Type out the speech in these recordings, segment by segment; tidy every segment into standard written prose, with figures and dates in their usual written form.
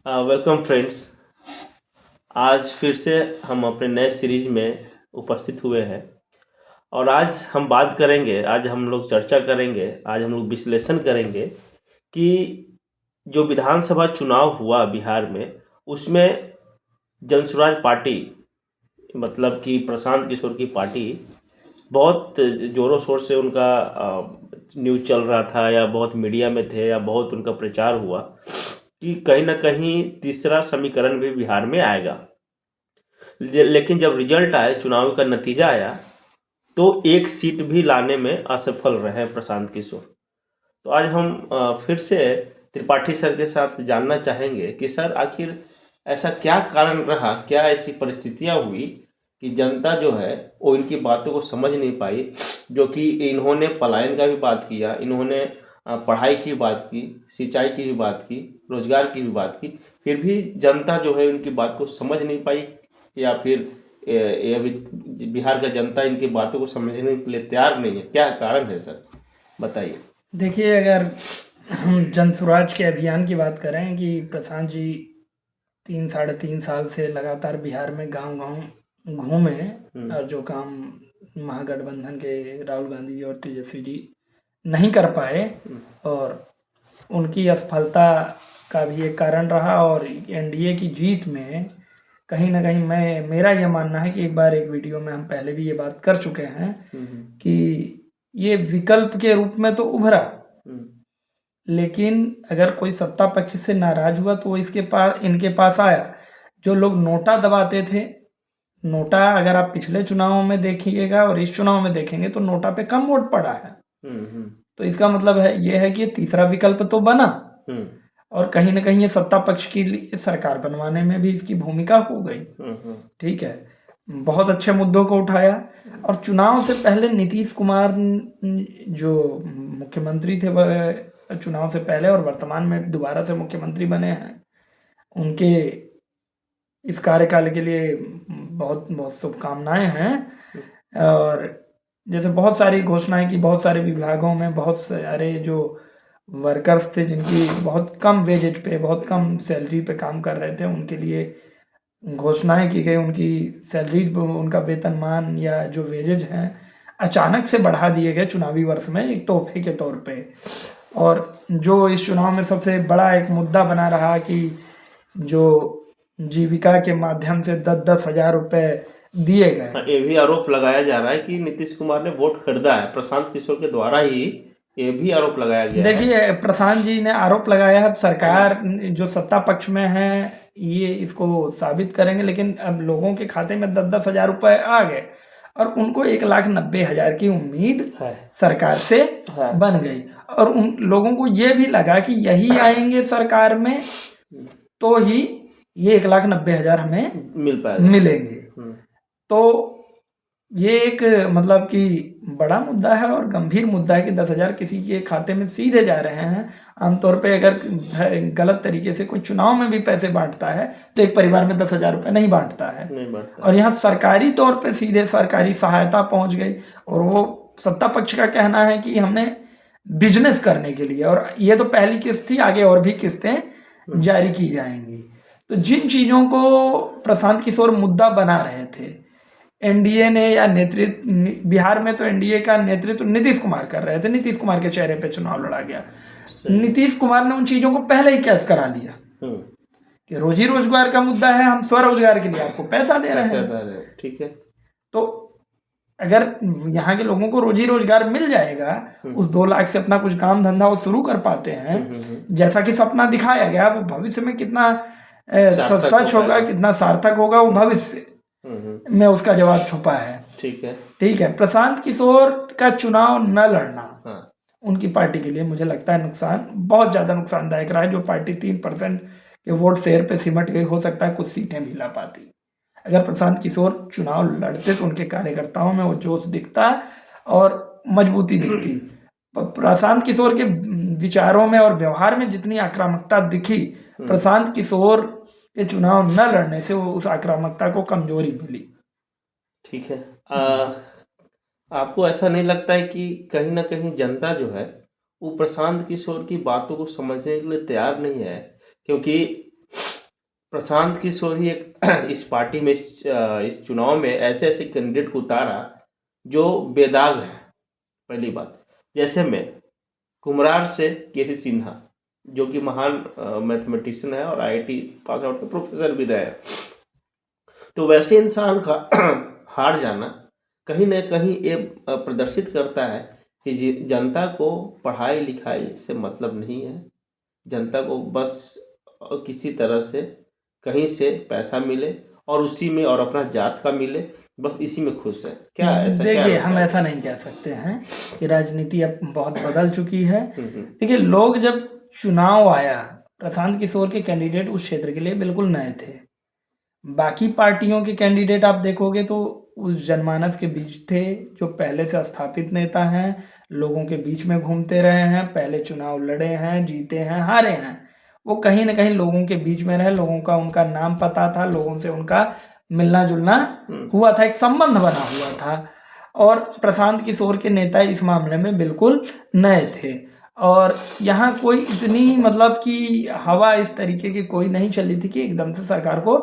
Welcome friends. आज फिर से हम अपने नए सीरीज में उपस्थित हुए हैं और आज हम बात करेंगे, आज हम लोग चर्चा करेंगे, आज हम लोग विश्लेषण करेंगे कि जो विधानसभा चुनाव हुआ बिहार में, उसमें जनसुराज पार्टी, मतलब कि प्रशांत किशोर की पार्टी बहुत ज़ोरों शोर से उनका न्यूज़ चल रहा था या बहुत मीडिया में थे या बहुत उनका प्रचार हुआ कि कहीं ना कहीं तीसरा समीकरण भी बिहार में आएगा। लेकिन जब रिजल्ट आया, चुनाव का नतीजा आया, तो एक सीट भी लाने में असफल रहे प्रशांत किशोर। तो आज हम फिर से त्रिपाठी सर के साथ जानना चाहेंगे कि सर आखिर ऐसा क्या कारण रहा, क्या ऐसी परिस्थितियां हुई कि जनता जो है वो इनकी बातों को समझ नहीं पाई। जो कि इन्होंने पलायन का भी बात किया, इन्होंने पढ़ाई की बात की, सिंचाई की भी बात की, रोजगार की भी बात की, फिर भी जनता जो है इनकी बात को समझ नहीं पाई। या फिर ये अभी बिहार का जनता इनकी बातों को समझने के लिए तैयार नहीं है। क्या कारण है सर, बताइए। देखिए, अगर हम जनसुराज के अभियान की बात करें कि प्रशांत जी 3 साढ़े 3 साल से लगातार बिहार में गांव-गांव घूमे और जो काम महागठबंधन के राहुल गांधी जी और तेजस्वी जी नहीं कर पाए, और उनकी असफलता का भी एक कारण रहा। और एनडीए की जीत में कहीं न कहीं मेरा ये मानना है कि एक बार एक वीडियो में हम पहले भी ये बात कर चुके हैं कि ये विकल्प के रूप में तो उभरा, लेकिन अगर कोई सत्ता पक्ष से नाराज हुआ तो वो इनके पास आया। जो लोग नोटा दबाते थे, नोटा अगर आप पिछले चुनावों में देखिएगा और इस चुनाव में देखेंगे तो नोटा पे कम वोट पड़ा है। तो इसका मतलब है ये है कि ये तीसरा विकल्प तो बना, और कहीं ना कहीं ये सत्ता पक्ष की सरकार बनवाने में भी इसकी भूमिका हो गई। ठीक है, बहुत अच्छे मुद्दों को उठाया। और चुनाव से पहले नीतीश कुमार जो मुख्यमंत्री थे, वह चुनाव से पहले और वर्तमान में दोबारा से मुख्यमंत्री बने हैं, उनके इस कार्यकाल के लिए बहुत बहुत शुभकामनाएं हैं। और जैसे बहुत सारी घोषणाएं की, बहुत सारे विभागों में बहुत सारे जो वर्कर्स थे जिनकी बहुत कम वेजेज पे, बहुत कम सैलरी पे काम कर रहे थे, उनके लिए घोषणाएं की गई। उनकी सैलरी, उनका वेतनमान या जो वेजेज हैं अचानक से बढ़ा दिए गए चुनावी वर्ष में एक तोहफे के तौर पे। और जो इस चुनाव में सबसे बड़ा एक मुद्दा बना रहा कि जो जीविका के माध्यम से 10-10 हज़ार रुपए दिए गए। हाँ, ये भी आरोप लगाया जा रहा है कि नीतीश कुमार ने वोट खरीदा है प्रशांत किशोर के द्वारा ही। ये भी आरोप लगाया गया है। देखिए, प्रशांत जी ने आरोप लगाया है, सरकार जो सत्ता पक्ष में है ये इसको साबित करेंगे, लेकिन अब लोगों के खाते में 10-10 हज़ार रुपए आ गए और उनको 1,90,000 की उम्मीद है। सरकार से है। बन गई। और उन लोगों को ये भी लगा कि यही आएंगे सरकार में तो ही ये 1,90,000 हमें मिल पाएगा, मिलेंगे। तो ये एक मतलब कि बड़ा मुद्दा है और गंभीर मुद्दा है कि 10,000 किसी के खाते में सीधे जा रहे हैं। आमतौर पे अगर गलत तरीके से कोई चुनाव में भी पैसे बांटता है तो एक परिवार में 10,000 रुपये नहीं बांटता है, नहीं बांटता। और यहाँ सरकारी तौर पे सीधे सरकारी सहायता पहुंच गई। और वो सत्ता पक्ष का कहना है कि हमने बिजनेस करने के लिए, और ये तो पहली किस्त थी, आगे और भी किस्तें जारी की जाएंगी। तो जिन चीज़ों को प्रशांत किशोर मुद्दा बना रहे थे, एनडीए ने या नेतृत्व, बिहार में तो एनडीए का नेतृत्व नीतीश कुमार कर रहे थे, नीतीश कुमार के चेहरे पे चुनाव लड़ा गया। नीतीश कुमार ने उन चीजों को पहले ही कैश करा लिया कि रोजी रोजगार का मुद्दा है, हम स्वरोजगार के लिए आपको पैसा दे रहे हैं। ठीक है। तो अगर यहाँ के लोगों को रोजी रोजगार मिल जाएगा, उस 2 लाख से अपना कुछ काम धंधा वो शुरू कर पाते हैं, जैसा कि सपना दिखाया गया, वो भविष्य में कितना सच होगा, कितना सार्थक होगा, वो भविष्य में उसका जवाब छुपा है। ठीक है। ठीक है, प्रशांत किशोर का चुनाव न लड़ना उनकी पार्टी के लिए मुझे लगता है बहुत ज्यादा नुकसानदायक रहा है। जो पार्टी 3% के वोट शेयर पे सिमट गई, हो सकता है कुछ सीटें भी ला पाती। अगर प्रशांत किशोर चुनाव लड़ते तो उनके कार्यकर्ताओं में वो जोश दिखता और मजबूती दिखती। प्रशांत किशोर के विचारों में और व्यवहार में जितनी आक्रामकता दिखी, प्रशांत किशोर के चुनाव न लड़ने से वो उस आक्रामकता को कमजोरी मिली। ठीक है। आपको ऐसा नहीं लगता है कि कहीं ना कहीं जनता जो है वो प्रशांत किशोर की बातों को समझने के लिए तैयार नहीं है? क्योंकि प्रशांत किशोर ही एक इस पार्टी में इस चुनाव में ऐसे ऐसे कैंडिडेट को उतारा जो बेदाग है। पहली बात, जैसे मैं कुम्हरार से केसी सिन्हा, जो कि महान मैथमेटिशियन है और आईआईटी पास आउट के प्रोफेसर भी रहे हैं। तो वैसे इंसान का हार जाना कहीं ना कहीं ये प्रदर्शित करता है कि जनता को पढ़ाई लिखाई से मतलब नहीं है। जनता को बस किसी तरह से कहीं से पैसा मिले और उसी में, और अपना जात का मिले, बस इसी में खुश है। क्या ऐसा क्या देखिए, लगता हम है? ऐसा नहीं कह सकते हैं कि राजनीति अब बहुत बदल चुकी है। हम्म। देखिए, लोग जब चुनाव आया, प्रशांत किशोर के कैंडिडेट उस क्षेत्र के लिए बिल्कुल नए थे। बाकी पार्टियों के कैंडिडेट आप देखोगे तो उस जनमानस के बीच थे, जो पहले से स्थापित नेता हैं, लोगों के बीच में घूमते रहे हैं, पहले चुनाव लड़े हैं, जीते हैं, हारे हैं। वो कहीं न कहीं लोगों के बीच में रहे, लोगों का उनका नाम पता था, लोगों से उनका मिलना-जुलना हुआ था, एक संबंध बना हुआ था। और प्रशांत किशोर के नेता इस मामले में बिल्कुल नए थे। और यहाँ कोई इतनी मतलब कि हवा इस तरीके की कोई नहीं चली थी कि एकदम से सरकार को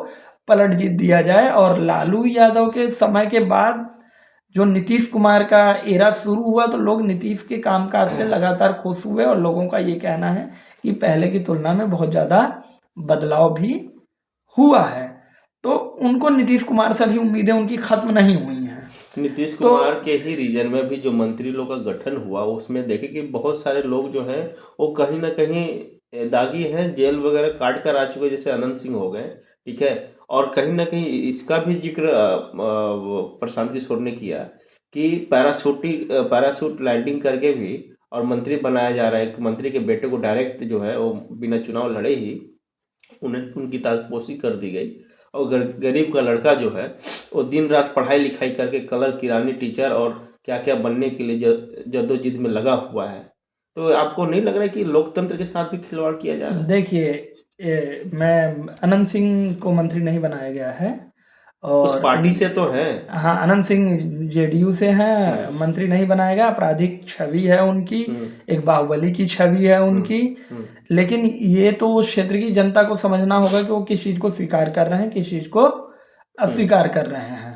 पलट जीत दिया जाए। और लालू यादव के समय के बाद जो नीतीश कुमार का एरा शुरू हुआ, तो लोग नीतीश के कामकाज से लगातार खुश हुए और लोगों का ये कहना है कि पहले की तुलना में बहुत ज़्यादा बदलाव भी हुआ है। तो उनको नीतीश कुमार से अभी उम्मीदें उनकी खत्म नहीं हुई हैं। नीतीश तो कुमार के ही रीजन में भी जो मंत्री लोग का गठन हुआ, उसमें देखे कि बहुत सारे लोग जो हैं वो कहीं ना कहीं दागी हैं, जेल वगैरह काट कर आ चुके हैं, जैसे अनंत सिंह हो गए, ठीक है। और कहीं ना कहीं इसका भी जिक्र प्रशांत किशोर ने किया कि पैराशूट लैंडिंग करके भी और मंत्री बनाया जा रहा है। एक मंत्री के बेटे को डायरेक्ट जो है वो बिना चुनाव लड़े ही उन्हें उनकी ताजपोशी कर दी गई। और गरीब का लड़का जो है वो दिन रात पढ़ाई लिखाई करके कलर किरानी टीचर और क्या क्या बनने के लिए जद्दोजहद में लगा हुआ है। तो आपको नहीं लग रहा है कि लोकतंत्र के साथ भी खिलवाड़ किया जा रहा है? देखिए, मैं अनंत सिंह को मंत्री नहीं बनाया गया है। उस और पार्टी से तो है। हाँ, अनंत सिंह जेडीयू से हैं, मंत्री नहीं बनाया गया। आपराधिक छवि है उनकी, एक बाहुबली की छवि है उनकी। लेकिन ये तो उस क्षेत्र की जनता को समझना होगा कि वो किस चीज को स्वीकार कर रहे हैं, किस चीज को अस्वीकार कर रहे हैं।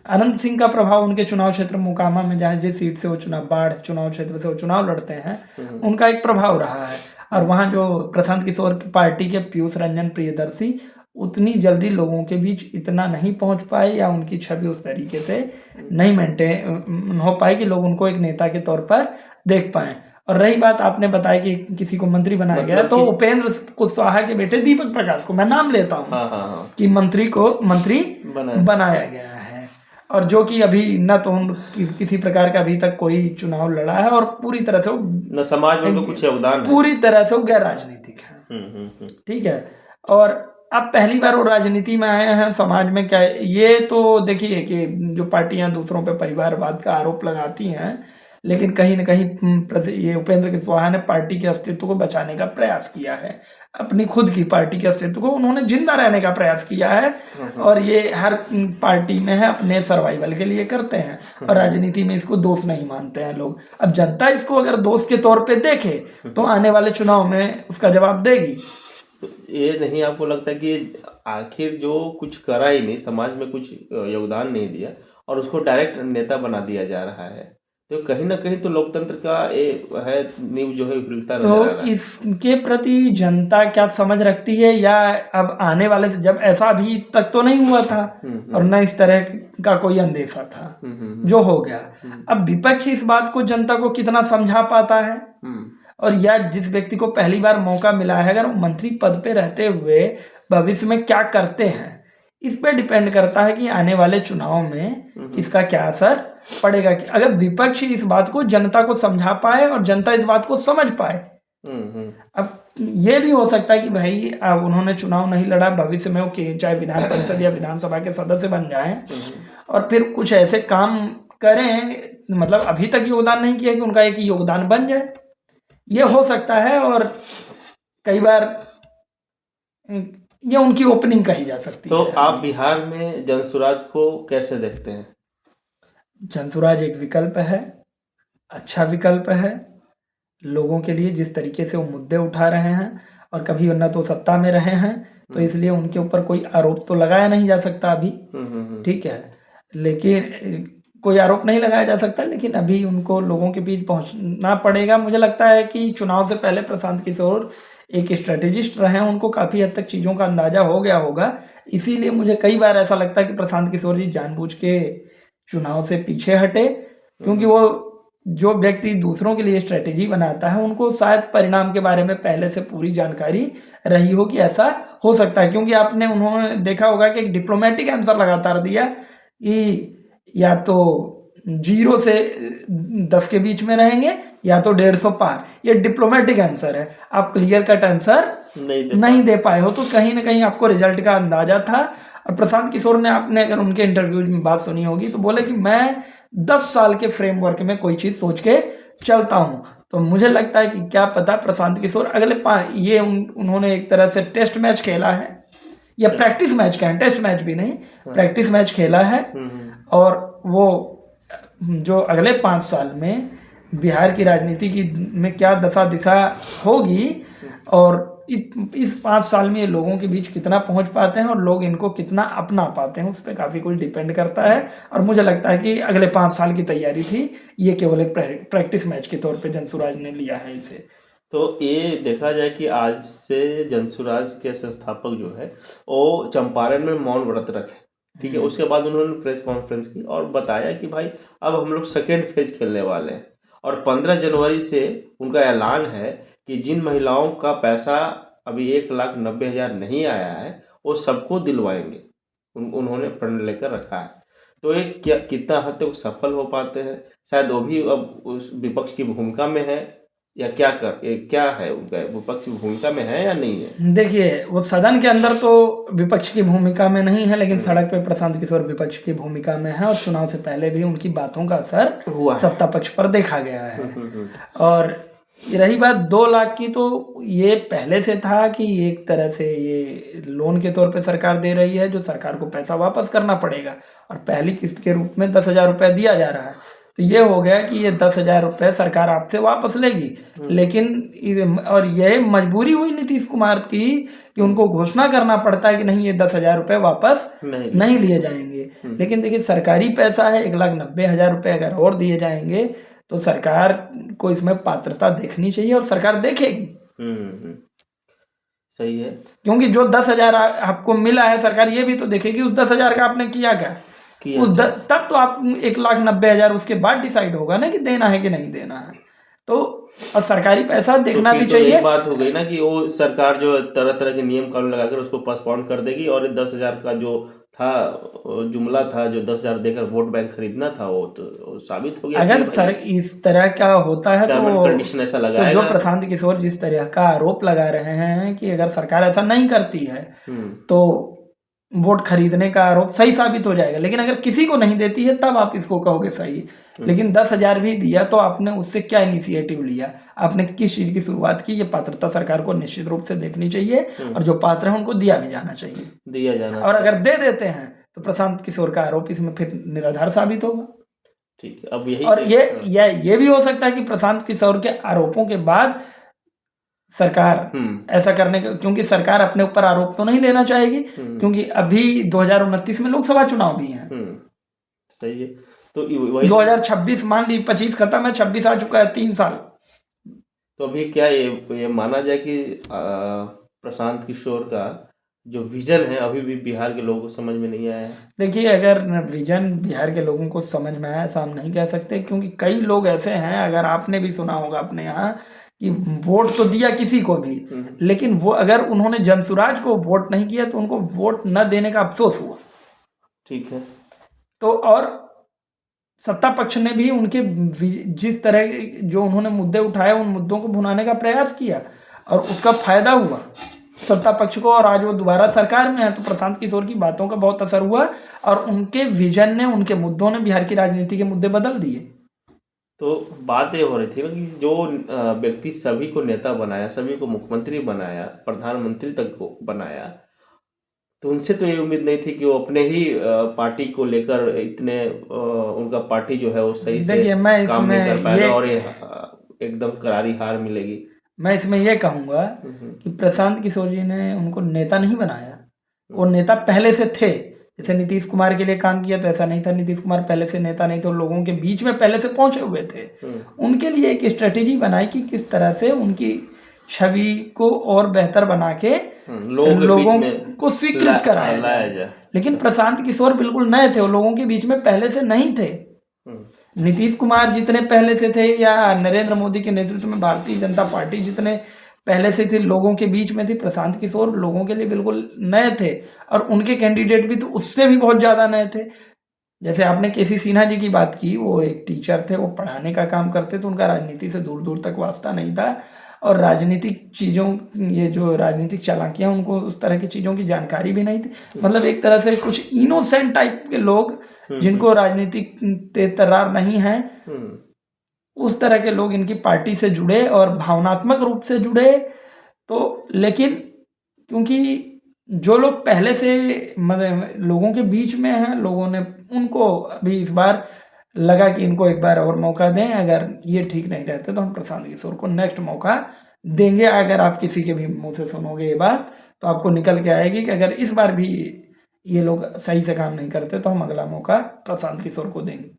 अनंत सिंह का प्रभाव उनके चुनाव क्षेत्र मोकामा में, जहाँ जिस सीट से वो बाढ़ चुनाव क्षेत्र से वो चुनाव लड़ते हैं, उनका एक प्रभाव रहा है। और वहाँ जो प्रशांत किशोर की पार्टी के पीयूष रंजन प्रियदर्शी उतनी जल्दी लोगों के बीच इतना नहीं पहुंच पाए, या उनकी छवि उस तरीके से नहीं मेंटेन हो पाई कि लोग उनको एक नेता के तौर पर देख पाए। और रही बात, आपने बताया कि किसी को मंत्री बनाया गया, तो उपेंद्र कुशवाहा के बेटे दीपक प्रकाश को मैं नाम लेता हूँ कि मंत्री बनाया गया है। और जो कि अभी न तो किसी प्रकार का अभी तक कोई चुनाव लड़ा है, और पूरी तरह से न समाज में कुछ योगदान है, पूरी तरह से वो गैर राजनीतिक है। ठीक है। और अब पहली बार वो राजनीति में आए हैं। समाज में क्या ये तो देखिए कि जो पार्टियां दूसरों पे परिवारवाद का आरोप लगाती हैं, लेकिन कहीं न कहीं ये उपेंद्र कुशवाहा ने पार्टी के अस्तित्व को बचाने का प्रयास किया है। अपनी खुद की पार्टी के अस्तित्व को उन्होंने जिंदा रहने का प्रयास किया है। और ये हर पार्टी में है, अपने सर्वाइवल के लिए करते हैं, और राजनीति में इसको दोष नहीं मानते हैं लोग। अब जनता इसको अगर दोष के तौर पे देखे तो आने वाले चुनाव में उसका जवाब देगी। तो ये नहीं आपको लगता कि आखिर जो कुछ करा ही नहीं, समाज में कुछ योगदान नहीं दिया, और उसको डायरेक्ट नेता बना दिया जा रहा है, तो कहीं ना कहीं तो लोकतंत्र का ये है नींव जो है हिलता नजर आ रहा है। तो इसके प्रति जनता क्या समझ रखती है, या अब आने वाले से, जब ऐसा अभी तक तो नहीं हुआ था और न इस तरह का कोई अंदेशा था जो हो गया, अब विपक्ष इस बात को जनता को कितना समझा पाता है, और या जिस व्यक्ति को पहली बार मौका मिला है, अगर वो मंत्री पद पे रहते हुए भविष्य में क्या करते हैं, इस पे डिपेंड करता है कि आने वाले चुनाव में इसका क्या असर पड़ेगा। कि अगर विपक्ष इस बात को जनता को समझा पाए और जनता इस बात को समझ पाए, अब ये भी हो सकता है कि भाई अब उन्होंने चुनाव नहीं लड़ा, भविष्य में वो चाहे विधान परिषद या विधानसभा के सदस्य बन जाएं और फिर कुछ ऐसे काम करें, मतलब अभी तक योगदान नहीं किया, कि उनका एक योगदान बन जाए, ये हो सकता है। और कई बार ये उनकी ओपनिंग कही जा सकती तो है। आप बिहार में जनसुराज को कैसे देखते हैं? जनसुराज एक विकल्प है, अच्छा विकल्प है लोगों के लिए, जिस तरीके से वो मुद्दे उठा रहे हैं और कभी न तो सत्ता में रहे हैं, तो इसलिए उनके ऊपर कोई आरोप तो लगाया नहीं जा सकता अभी, ठीक है। लेकिन कोई आरोप नहीं लगाया जा सकता, लेकिन अभी उनको लोगों के बीच पहुंचना पड़ेगा। मुझे लगता है कि चुनाव से पहले प्रशांत किशोर एक स्ट्रेटेजिस्ट रहे हैं, उनको काफ़ी हद तक चीज़ों का अंदाजा हो गया होगा। इसीलिए मुझे कई बार ऐसा लगता है कि प्रशांत किशोर जी जानबूझ के चुनाव से पीछे हटे, क्योंकि वो जो व्यक्ति दूसरों के लिए स्ट्रेटेजी बनाता है, उनको शायद परिणाम के बारे में पहले से पूरी जानकारी रही हो कि ऐसा हो सकता है। क्योंकि आपने उन्होंने देखा होगा कि एक डिप्लोमेटिक आंसर लगातार दिया कि या तो 0 से 10 के बीच में रहेंगे या तो 150 पार। ये डिप्लोमेटिक आंसर है, आप क्लियर कट आंसर नहीं दे पाए हो, तो कहीं ना कहीं आपको रिजल्ट का अंदाजा था। और प्रशांत किशोर ने, आपने अगर उनके इंटरव्यूज में बात सुनी होगी, तो बोले कि मैं 10 साल के फ्रेमवर्क में कोई चीज़ सोच के चलता हूँ। तो मुझे लगता है कि क्या पता प्रशांत किशोर अगले ये उन्होंने एक तरह से टेस्ट मैच खेला है, या प्रैक्टिस मैच का है, टेस्ट मैच भी नहीं, प्रैक्टिस मैच खेला है। और वो जो अगले 5 साल में बिहार की राजनीति की में क्या दशा दिशा होगी, और इस 5 साल में ये लोगों के बीच कितना पहुंच पाते हैं और लोग इनको कितना अपना पाते हैं, उस पर काफ़ी कुछ डिपेंड करता है। और मुझे लगता है कि अगले 5 साल की तैयारी थी, ये केवल एक प्रैक्टिस मैच के तौर पे जनसुराज ने लिया है इसे। तो ये देखा जाए कि आज से जनसुराज के संस्थापक जो है वो चंपारण में मौन व्रत रखे, ठीक है। उसके बाद उन्होंने प्रेस कॉन्फ्रेंस की और बताया कि भाई अब हम लोग सेकेंड फेज खेलने वाले हैं, और 15 जनवरी से उनका ऐलान है कि जिन महिलाओं का पैसा अभी 1,90,000 नहीं आया है वो सबको दिलवाएंगे। उन्होंने प्रण लेकर रखा है। तो ये कितना हद तक सफल हो पाते हैं, शायद वो भी अब उस विपक्ष की भूमिका में है, या क्या है उनका, विपक्ष की भूमिका में है या नहीं है? देखिए, वो सदन के अंदर तो विपक्ष की भूमिका में नहीं है, लेकिन सड़क पे प्रशांत किशोर विपक्ष की भूमिका में है, और चुनाव से पहले भी उनकी बातों का असर हुआ सत्ता पक्ष पर देखा गया है। और रही बात 2 लाख की, तो ये पहले से था कि एक तरह से ये लोन के तौर पे सरकार दे रही है, जो सरकार को पैसा वापस करना पड़ेगा, और पहली किस्त के रूप में 10,000 रुपये दिया जा रहा है। तो ये हो गया कि ये 10,000 रुपये सरकार आपसे वापस लेगी, लेकिन और ये मजबूरी हुई नीतीश कुमार की कि उनको घोषणा करना पड़ता है कि नहीं, ये 10,000 रुपये वापस नहीं लिए जाएंगे। लेकिन देखिए, सरकारी पैसा है, 1,90,000 रुपये अगर और दिए जाएंगे तो सरकार को इसमें पात्रता देखनी चाहिए, और सरकार देखेगी। सही है, क्योंकि जो 10,000 आपको मिला है, सरकार ये भी तो देखेगी उस 10,000 का आपने किया क्या। तब तो आप 1,90,000 उसके बाद डिसाइड होगा ना कि देना है कि नहीं देना है। तो और सरकारी पैसा देखना भी चाहिए। एक बात हो गई ना कि वो सरकार जो तरह तरह के नियम कानून लगाकर उसको पोस्टपोन कर देगी, और 10,000 का जो था जुमला था, जो 10,000 देकर वोट बैंक खरीदना था, वो तो साबित हो गया। अगर सर इस तरह का होता है तो कंडीशन ऐसा लगाएगा, तो जो प्रशांत किशोर जिस तरह का आरोप लगा रहे हैं कि अगर सरकार ऐसा नहीं करती है तो वोट खरीदने का आरोप सही साबित हो जाएगा। लेकिन अगर किसी को नहीं देती है तब आप इसको कहोगे सही। लेकिन 10,000 भी दिया तो आपने उससे क्या इनिशिएटिव लिया, आपने किस चीज की शुरुआत की। ये पात्रता सरकार को निश्चित रूप से देखनी चाहिए, और जो पात्र है उनको दिया भी जाना चाहिए। और अगर दे देते हैं तो प्रशांत किशोर का आरोप इसमें फिर निराधार साबित होगा। ठीक है, अब यही, और ये भी हो सकता है कि प्रशांत किशोर के आरोपों के बाद सरकार ऐसा करने का, क्योंकि सरकार अपने ऊपर आरोप तो नहीं लेना चाहेगी, क्योंकि अभी 2029 में लोकसभा चुनाव भी है। सही है, तो 2026 मान ली, 25 खत्म है, 26 आ चुका है, 3 साल। तो अभी क्या ये माना जाए कि प्रशांत किशोर का जो विजन है अभी भी बिहार के लोगों को समझ में नहीं आया है? देखिए, अगर विजन बिहार के लोगों को समझ में आया, ऐसा हम नहीं कह सकते, क्योंकि कई लोग ऐसे हैं, अगर आपने भी सुना होगा अपने यहाँ, कि वोट तो दिया किसी को भी, लेकिन वो अगर उन्होंने जनसुराज को वोट नहीं किया तो उनको वोट न देने का अफसोस हुआ। ठीक है, तो और सत्ता पक्ष ने भी उनके जिस तरह जो उन्होंने मुद्दे उठाए उन मुद्दों को भुनाने का प्रयास किया, और उसका फायदा हुआ सत्ता पक्ष को, और आज वो दोबारा सरकार में है। तो प्रशांत किशोर की बातों का बहुत असर हुआ, और उनके विजन ने, उनके मुद्दों ने बिहार की राजनीति के मुद्दे बदल दिए। तो बात ये हो रही थी ना कि जो व्यक्ति सभी को नेता बनाया, सभी को मुख्यमंत्री बनाया, प्रधानमंत्री तक को बनाया, तो उनसे तो ये उम्मीद नहीं थी कि वो अपने ही पार्टी को लेकर इतने उनका पार्टी जो है वो सही से काम नहीं कर पाएगा, और ये एकदम करारी हार मिलेगी। मैं इसमें ये कहूँगा कि प्रशांत किशोर जी ने उनको नेता नहीं बनाया, वो नेता पहले से थे। जैसे नीतीश कुमार के लिए काम किया तो ऐसा नहीं था, नीतीश कुमार पहले से नेता नहीं थे, लोगों के बीच में पहले से पहुंचे हुए थे। उनके लिए एक स्ट्रेटेजी बनाई कि किस तरह से उनकी छवि को और बेहतर बना के लोगों को स्वीकृत कराया जाए। लेकिन प्रशांत किशोर बिल्कुल नए थे, वो लोगों के बीच में पहले से नहीं थे। नीतीश कुमार जितने पहले से थे या नरेंद्र मोदी के नेतृत्व में भारतीय जनता पार्टी जितने पहले से थी, लोगों के बीच में थी, प्रशांत किशोर लोगों के लिए बिल्कुल नए थे। और उनके कैंडिडेट भी तो उससे भी बहुत ज़्यादा नए थे। जैसे आपने केसी सिन्हा जी की बात की, वो एक टीचर थे, वो पढ़ाने का काम करते थे, उनका राजनीति से दूर दूर तक वास्ता नहीं था। और राजनीतिक चीज़ों, ये जो राजनीतिक चालाकियाँ, उनको उस तरह की चीज़ों की जानकारी भी नहीं थी। मतलब एक तरह से कुछ इनोसेंट टाइप के लोग, जिनको राजनीतिक तेतरार नहीं है, उस तरह के लोग इनकी पार्टी से जुड़े और भावनात्मक रूप से जुड़े। तो लेकिन क्योंकि जो लोग पहले से मतलब लोगों के बीच में हैं, लोगों ने उनको अभी इस बार लगा कि इनको एक बार और मौका दें, अगर ये ठीक नहीं रहते तो हम प्रशांत किशोर को नेक्स्ट मौका देंगे। अगर आप किसी के भी मुंह से सुनोगे ये बात तो आपको निकल के आएगी कि अगर इस बार भी ये लोग सही से काम नहीं करते तो हम अगला मौका प्रशांत किशोर को देंगे।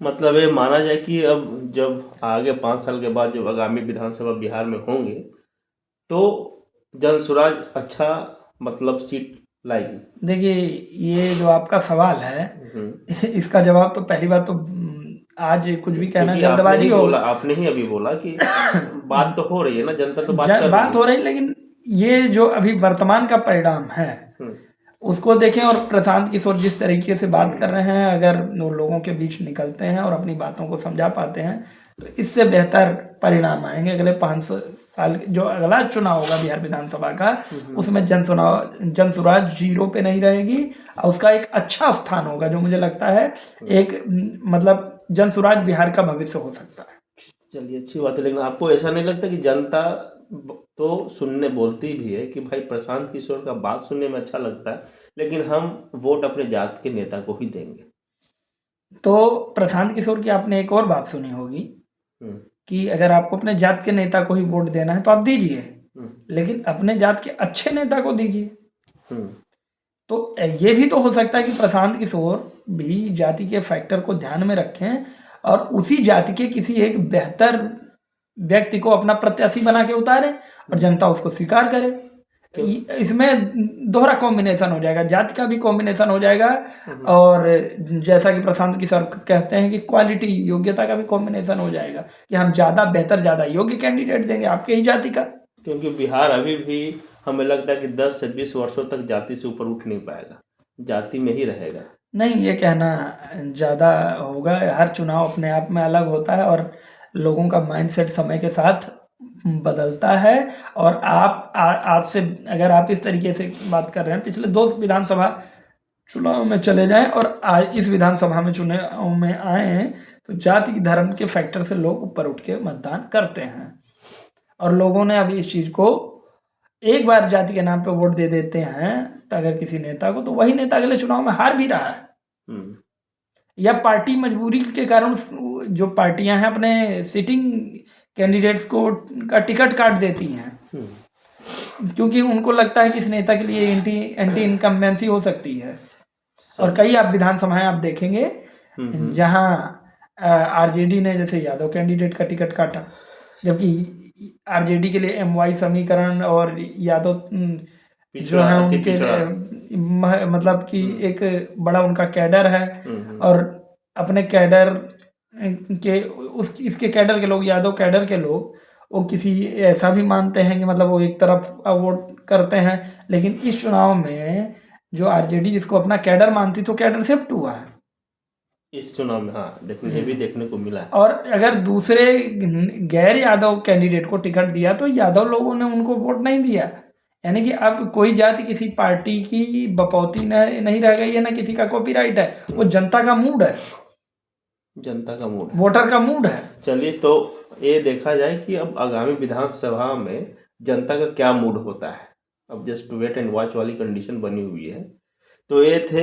मतलब ये माना जाए कि अब जब आगे 5 साल के बाद जब आगामी विधानसभा बिहार में होंगे तो जनसुराज अच्छा मतलब सीट लाएगी। देखिए, ये जो आपका सवाल है इसका जवाब तो पहली बात तो आज कुछ भी कहना जल्दबाजी हो। आपने ही अभी बोला कि बात तो हो रही है ना, जनता तो बात कर रही बात हो रही, लेकिन ये जो अभी वर्तमान का परिणाम है उसको देखें। और प्रशांत किशोर जिस तरीके से बात कर रहे हैं, अगर वो लोगों के बीच निकलते हैं और अपनी बातों को समझा पाते हैं तो इससे बेहतर परिणाम आएंगे। अगले 5 साल जो अगला चुनाव होगा बिहार विधानसभा का, उसमें जनसुराज जीरो पे नहीं रहेगी और उसका एक अच्छा स्थान होगा, जो मुझे लगता है एक मतलब जनसुराज बिहार का भविष्य हो सकता है। चलिए, अच्छी बात है। लेकिन आपको ऐसा नहीं लगता कि जनता तो सुनने बोलती भी है कि भाई प्रशांत किशोर का बात सुनने में अच्छा लगता है, लेकिन हम वोट अपने जात के नेता को ही देंगे? तो प्रशांत किशोर की आपने एक और बात सुनी होगी कि अगर आपको अपने जात के नेता को ही वोट देना है तो आप दीजिए, लेकिन अपने जात के अच्छे नेता को दीजिए। तो ये भी तो हो सकता है कि प्रशांत किशोर भी जाति के फैक्टर को ध्यान में रखें और उसी जाति के किसी एक बेहतर व्यक्ति को अपना प्रत्याशी बना के उतारे और जनता उसको स्वीकार करे। इसमें दोहरा कॉम्बिनेशन हो जाएगा, जाति का भी कॉम्बिनेशन हो जाएगा और जैसा कि प्रशांत किशोर कहते हैं कि क्वालिटी, योग्यता का भी कॉम्बिनेशन हो जाएगा कि हम ज़्यादा बेहतर, ज़्यादा योग्य कैंडिडेट देंगे आपके ही जाति का। क्योंकि बिहार अभी भी हमें लगता है कि 10 से 20 वर्षों तक जाति से ऊपर उठ नहीं पाएगा, जाति में ही रहेगा। नहीं, ये कहना ज़्यादा होगा। हर चुनाव अपने आप में अलग होता है और लोगों का माइंडसेट समय के साथ बदलता है। और आप आज से अगर आप इस तरीके से बात कर रहे हैं, पिछले 2 विधानसभा चुनाव में चले जाएं और आज इस विधानसभा में चुनाव में आए हैं तो जाति धर्म के फैक्टर से लोग ऊपर उठ के मतदान करते हैं। और लोगों ने अभी इस चीज़ को, एक बार जाति के नाम पे वोट दे देते हैं तो अगर किसी नेता को, तो वही नेता अगले चुनाव में हार भी रहा है। या पार्टी मजबूरी के कारण जो पार्टियां हैं अपने सिटिंग कैंडिडेट्स को का टिकट काट देती हैं क्योंकि उनको लगता है कि इस नेता के लिए एंटी इनकम्बेंसी हो सकती है। और कई आप विधानसभाएं आप देखेंगे जहां आरजेडी ने जैसे यादव कैंडिडेट का टिकट काटा, जबकि आरजेडी के लिए MY समीकरण और यादव जो है उनके मतलब कि एक बड़ा उनका कैडर है और अपने कैडर के इसके कैडर के लोग, यादव कैडर के लोग, वो किसी ऐसा भी मानते हैं कि मतलब वो एक तरफ वोट करते हैं। लेकिन इस चुनाव में जो आरजेडी जिसको अपना कैडर मानती तो कैडर शिफ्ट हुआ है इस चुनाव में। हाँ, ये भी देखने को मिला है। और अगर दूसरे गैर यादव कैंडिडेट को टिकट दिया तो यादव लोगों ने उनको वोट नहीं दिया। यानी कि अब कोई जाति किसी पार्टी की बपौती नहीं रह गई है, ना किसी का कॉपीराइट है, वो जनता का मूड है, जनता का मूड, वोटर का मूड है। चलिए, तो ये देखा जाए कि अब आगामी विधानसभा में जनता का क्या मूड होता है। अब जस्ट वेट एंड वॉच वाली कंडीशन बनी हुई है। तो ये थे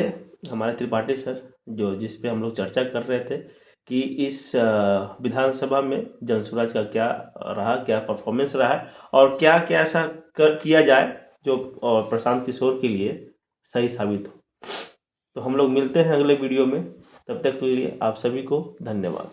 हमारे त्रिपाठी सर, जो जिस पे हम लोग चर्चा कर रहे थे कि इस विधानसभा में जनसुराज का क्या रहा, क्या परफॉर्मेंस रहा है और क्या क्या ऐसा किया जाए जो प्रशांत किशोर के लिए सही साबित हो। तो हम लोग मिलते हैं अगले वीडियो में, तब तक के लिए आप सभी को धन्यवाद।